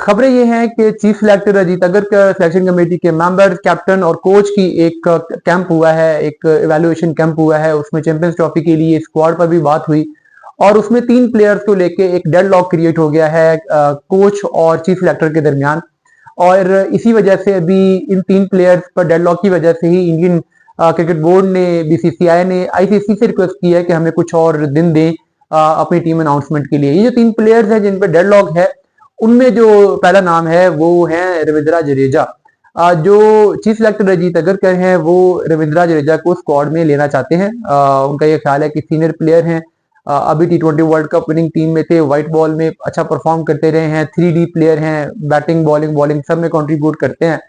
खबरें ये हैं कि चीफ सिलेक्टर अजीत अगर सिलेक्शन कमेटी के मेंबर, कैप्टन और कोच की एक कैंप हुआ है, एक इवैल्यूएशन कैंप हुआ है। उसमें चैंपियंस ट्रॉफी के लिए स्क्वाड पर भी बात हुई और उसमें 3 प्लेयर्स को लेके एक डेडलॉक क्रिएट हो गया है कोच और चीफ सिलेक्टर के दरमियान। और इसी वजह से अभी इन 3 प्लेयर्स पर डेडलॉक की वजह से ही इंडियन क्रिकेट बोर्ड ने, बीसीसीआई ने आईसीसी से रिक्वेस्ट की है कि हमें कुछ और दिन दें अपनी टीम अनाउंसमेंट के लिए। ये जो 3 प्लेयर्स हैं जिन पर डेडलॉक है, उनमें जो पहला नाम है वो है रविंद्रा जडेजा। जो चीफ सिलेक्टर अजीत अगरकर हैं वो रविंद्रा जडेजा को स्क्वाड में लेना चाहते हैं। उनका ये ख्याल है कि सीनियर प्लेयर हैं, अभी T20 world cup winning team में थे, व्हाइट बॉल में अच्छा परफॉर्म करते रहे हैं, 3D प्लेयर हैं, बैटिंग बॉलिंग सब में कंट्रीब्यूट करते हैं।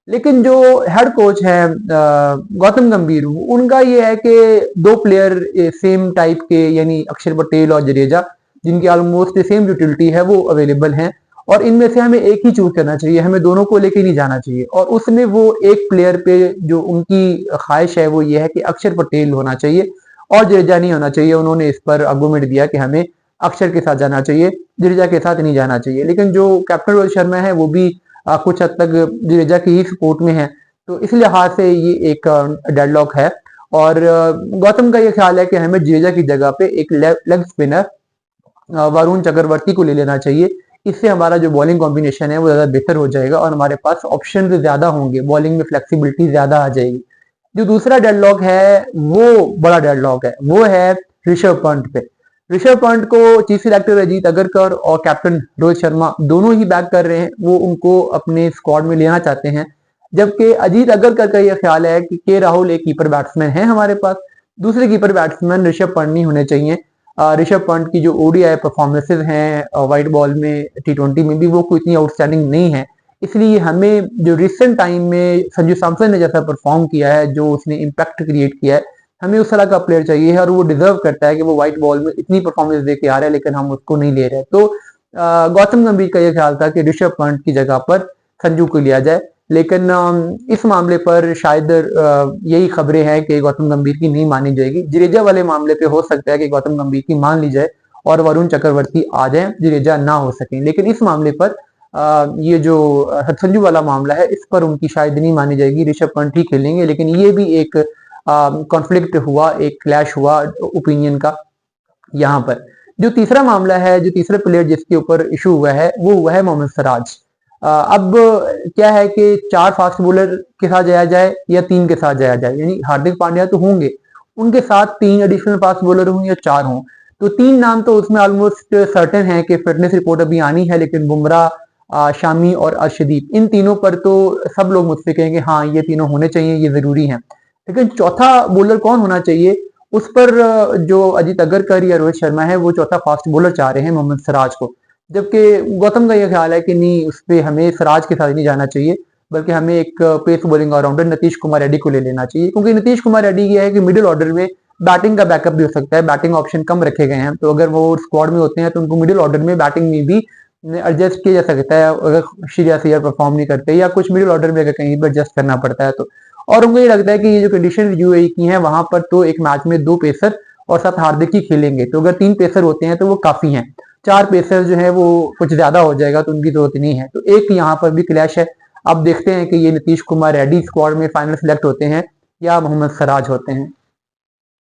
लेकिन जो हेड कोच है गौतम गंभीर, उनका ये है कि 2 प्लेयर सेम टाइप के यानी अक्षर पटेल और जडेजा, जिनकी ऑलमोस्ट सेम यूटिलिटी है, वो अवेलेबल हैं और इनमें से हमें एक ही चूज करना चाहिए, हमें दोनों को लेके नहीं जाना चाहिए। और उसमें वो एक प्लेयर पे जो उनकी ख्वाहिश है वो ये है कि अक्षर पटेल होना चाहिए और जडेजा नहीं होना चाहिए। उन्होंने इस पर आर्गूमेंट दिया कि हमें अक्षर के साथ जाना चाहिए, जडेजा के साथ नहीं जाना चाहिए। लेकिन जो कैप्टन रोहित शर्मा है वो भी कुछ हद तक जडेजा की ही सपोर्ट में है, तो इस लिहाज से ये एक डेडलॉक है। और गौतम का ये ख्याल है कि हमें जडेजा की जगह पे एक लेग स्पिनर वरुण चक्रवर्ती को ले लेना चाहिए। इससे हमारा जो बॉलिंग कॉम्बिनेशन है वो ज्यादा बेहतर हो जाएगा और हमारे पास ऑप्शन ज्यादा होंगे, बॉलिंग में फ्लेक्सिबिलिटी ज्यादा आ जाएगी। जो दूसरा डेडलॉक है वो बड़ा डेडलॉक है, वो है ऋषभ पंत पे। ऋषभ पंत को चीफ सिलेक्टर अजीत अगरकर और कैप्टन रोहित शर्मा दोनों ही बैक कर रहे हैं, वो उनको अपने स्क्वाड में लेना चाहते हैं। जबकि अजीत अगरकर का यह ख्याल है कि के राहुल एक कीपर बैट्समैन है हमारे पास, दूसरे कीपर बैट्समैन ऋषभ पंत नहीं होने चाहिए। ऋषभ पंत की जो ओडीआई परफॉर्मेंसेज हैं व्हाइट बॉल में, T20 में भी वो कोई इतनी आउटस्टैंडिंग नहीं है। इसलिए हमें जो रिसेंट टाइम में संजू सैमसन ने जैसा परफॉर्म किया है, जो उसने इम्पैक्ट क्रिएट किया है, हमें उस तरह का प्लेयर चाहिए है और वो डिजर्व करता है कि वो व्हाइट बॉल में इतनी परफॉर्मेंस दे के आ रहा है, लेकिन हम उसको नहीं ले रहे। तो गौतम गंभीर का यह ख्याल था कि ऋषभ पंत की जगह पर संजू को लिया जाए, लेकिन इस मामले पर शायद यही खबरें हैं कि गौतम गंभीर की नहीं मानी जाएगी। जडेजा वाले मामले पे हो सकता है कि गौतम गंभीर की मान ली जाए और वरुण चक्रवर्ती आ जाए, जडेजा ना हो सके। लेकिन इस मामले पर ये जो संजू वाला मामला है, इस पर उनकी शायद नहीं मानी जाएगी, ऋषभ पंत ही खेलेंगे। लेकिन ये भी एक कॉन्फ्लिक्ट हुआ, एक क्लैश हुआ ओपिनियन का यहाँ पर। जो तीसरा मामला है, जो तीसरा प्लेयर जिसके ऊपर इशू हुआ है वो हुआ है मोहम्मद सिराज। अब क्या है कि 4 फास्ट बॉलर के साथ जाया जाए या 3 के साथ जाया जाए, यानी हार्दिक पांड्या तो होंगे, उनके साथ 3 एडिशनल फास्ट बॉलर हों या 4 हों। तो 3 नाम तो उसमें ऑलमोस्ट सर्टेन है कि फिटनेस रिपोर्ट अभी आनी है, लेकिन बुमराह, शामी और अर्शदीप, इन तीनों पर तो सब लोग मुझसे कहेंगे हाँ ये तीनों होने चाहिए, ये जरूरी है। लेकिन चौथा बॉलर कौन होना चाहिए, उस पर जो अजीत अगरकर या रोहित शर्मा है वो चौथा फास्ट बॉलर चाह रहे हैं मोहम्मद सिराज को। जबकि गौतम का यह ख्याल है कि नहीं, उस पर हमें सिराज के साथ नहीं जाना चाहिए, बल्कि हमें एक pace bowling allrounder Nitish Kumar Reddy को ले लेना चाहिए। क्योंकि नीतीश कुमार रेड्डी ये है कि मिडिल ऑर्डर में बैटिंग का बैकअप भी हो सकता है, बैटिंग ऑप्शन कम रखे गए हैं, तो अगर वो स्क्वाड में होते हैं तो उनको मिडिल ऑर्डर में बैटिंग में भी एडजस्ट किया जा सकता है अगर श्रेयस अय्यर परफॉर्म नहीं करते, या कुछ मिडिल ऑर्डर में अगर कहीं पर एडजस्ट करना पड़ता है तो। और उनको ये लगता है कि ये जो कंडीशन यूएई की है वहां पर तो एक मैच में 2 पेसर और 7 हार्दिक ही खेलेंगे, तो अगर 3 पेसर होते हैं तो वो काफी हैं। 4 पेसर जो है वो कुछ ज्यादा हो जाएगा, तो उनकी जरूरत नहीं है। तो एक यहाँ पर भी क्लैश है। अब देखते हैं कि ये नीतीश कुमार रेड्डी स्क्वाड में फाइनल सेलेक्ट होते हैं या मोहम्मद सिराज होते हैं।